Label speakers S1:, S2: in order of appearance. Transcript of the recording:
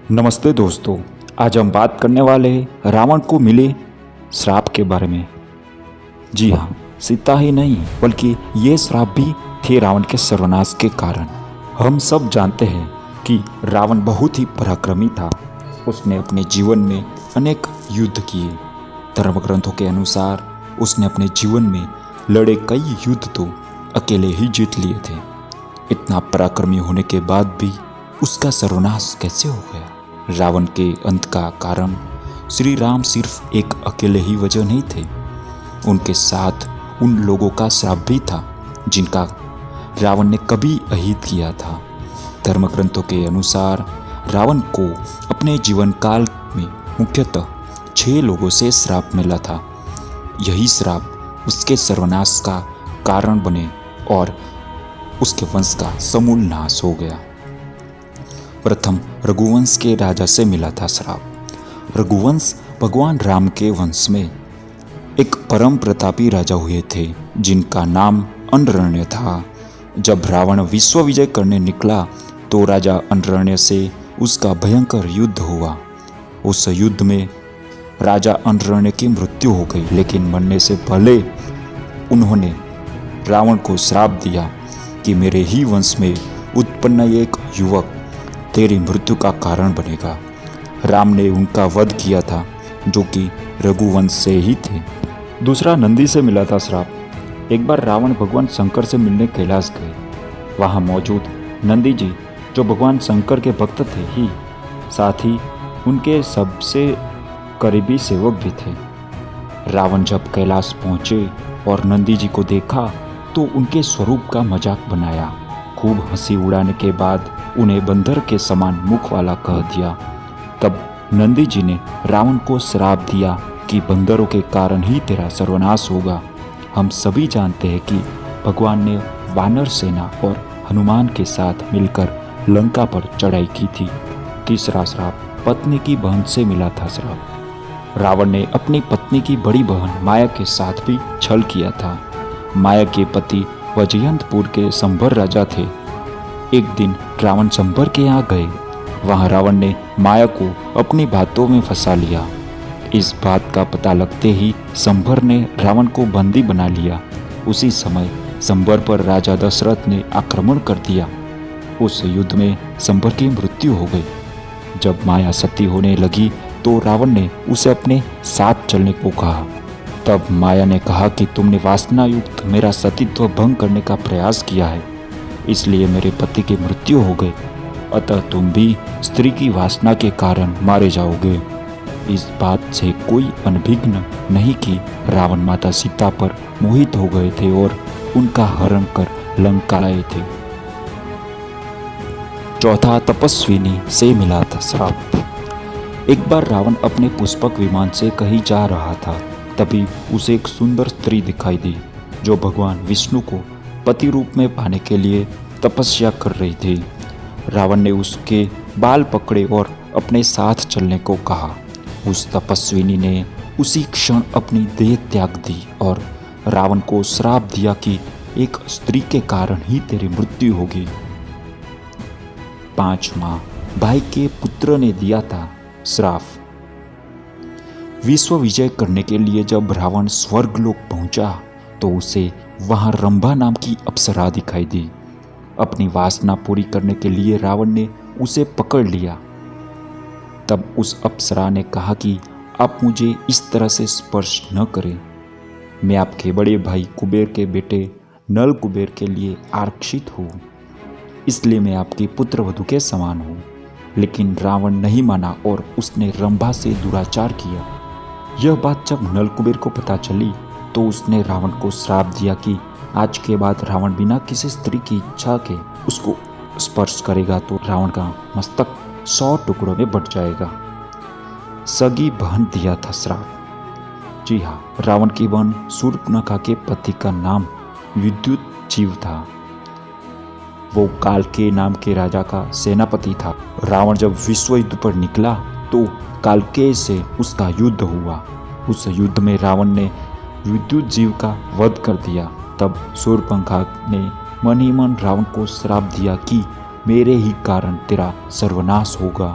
S1: नमस्ते दोस्तों, आज हम बात करने वाले हैं रावण को मिले श्राप के बारे में। जी हाँ, सीता ही नहीं बल्कि ये श्राप भी थे रावण के सर्वनाश के कारण। हम सब जानते हैं कि रावण बहुत ही पराक्रमी था। उसने अपने जीवन में अनेक युद्ध किए। धर्म ग्रंथों के अनुसार उसने अपने जीवन में लड़े कई युद्ध तो अकेले ही जीत लिए थे। इतना पराक्रमी होने के बाद भी उसका सर्वनाश कैसे हो गया? रावण के अंत का कारण श्री राम सिर्फ एक अकेले ही वजह नहीं थे, उनके साथ उन लोगों का श्राप भी था जिनका रावण ने कभी अहित किया था। धर्म ग्रंथों के अनुसार रावण को अपने जीवन काल में मुख्यतः 6 लोगों से श्राप मिला था। यही श्राप उसके सर्वनाश का कारण बने और उसके वंश का समूल नाश हो गया। प्रथम रघुवंश के राजा से मिला था श्राप। रघुवंश भगवान राम के वंश में एक परम प्रतापी राजा हुए थे जिनका नाम अनरण्य था। जब रावण विश्व विजय करने निकला तो राजा अनरण्य से उसका भयंकर युद्ध हुआ। उस युद्ध में राजा अनरण्य की मृत्यु हो गई, लेकिन मरने से पहले उन्होंने रावण को श्राप दिया कि मेरे ही वंश में उत्पन्न एक युवक तेरी मृत्यु का कारण बनेगा। राम ने उनका वध किया था जो कि रघुवंश से ही थे। दूसरा नंदी से मिला था श्राप। एक बार रावण भगवान शंकर से मिलने कैलाश गए। वहाँ मौजूद नंदी जी जो भगवान शंकर के भक्त थे ही साथ ही उनके सबसे करीबी सेवक भी थे। रावण जब कैलाश पहुँचे और नंदी जी को देखा तो उनके स्वरूप का मजाक बनाया। खूब हंसी उड़ाने के बाद उन्हें बंदर के समान मुख वाला कह दिया। तब नंदी जी ने रावण को श्राप दिया कि बंदरों के कारण ही तेरा सर्वनाश होगा। हम सभी जानते हैं कि भगवान ने वानर सेना और हनुमान के साथ मिलकर लंका पर चढ़ाई की थी। तीसरा श्राप पत्नी की बहन से मिला था श्राप। रावण ने अपनी पत्नी की बड़ी बहन माया के साथ भी छल किया था। माया के पति वजयंतपुर के संभर राजा थे। एक दिन रावण संभर के यहाँ गए। वहाँ रावण ने माया को अपनी बातों में फंसा लिया। इस बात का पता लगते ही संभर ने रावण को बंदी बना लिया। उसी समय संभर पर राजा दशरथ ने आक्रमण कर दिया। उस युद्ध में संभर की मृत्यु हो गई। जब माया सती होने लगी तो रावण ने उसे अपने साथ चलने को कहा। तब माया ने कहा कि तुमने वासना युक्त मेरा सतीत्व भंग करने का प्रयास किया है, इसलिए मेरे पति की मृत्यु हो गई। अतः तुम भी स्त्री की वासना के कारण मारे जाओगे। इस बात से कोई अनभिज्ञ नहीं कि रावण माता सीता पर मोहित हो गए थे और उनका हरण कर लंका लाए थे। चौथा तपस्विनी से मिला था श्राप। एक बार रावण अपने पुष्पक विमान से कहीं जा रहा था। तभी उसे एक सुंदर स्त्री दिखाई दी जो भगवान विष्णु को पति रूप में पाने के लिए तपस्या कर रही थी। रावण ने उसके बाल पकड़े और अपने साथ चलने को कहा। उस तपस्विनी ने उसी क्षण अपनी देह त्याग दी और रावण को श्राप दिया कि एक स्त्री के कारण ही तेरी मृत्यु होगी। 5वां भाई के पुत्र ने दिया था श्राप। विश्व विजय करने के लिए जब रावण स्वर्गलोक पहुंचा तो उसे वहां रंभा नाम की अप्सरा दिखाई दी। अपनी वासना पूरी करने के लिए रावण ने उसे पकड़ लिया। तब उस अप्सरा ने कहा कि आप मुझे इस तरह से स्पर्श न करें। मैं आपके बड़े भाई कुबेर के बेटे नल कुबेर के लिए आरक्षित हूँ, इसलिए मैं आपकी पुत्र वधू के समान हूँ। लेकिन रावण नहीं माना और उसने रंभा से दुराचार किया। यह बात जब नल कुबेर को पता चली तो उसने रावण को श्राप दिया कि आज के बाद रावण बिना किसी स्त्री की इच्छा के उसको स्पर्श करेगा तो रावण का मस्तक 100 टुकड़ों में बट जाएगा। सगी बहन दिया था श्राप। जी हाँ, रावण की बहन शूर्पणखा के पति का नाम विद्युत जीव था। वो काल के नाम के राजा का सेनापति था। रावण जब विश्व युद्ध पर निकला तो कालकेय से उसका युद्ध हुआ। उस युद्ध में रावण ने विद्युत जीव का वध कर दिया। तब शूर्पणखा ने मन ही मन रावण को श्राप दिया कि मेरे ही कारण तेरा सर्वनाश होगा।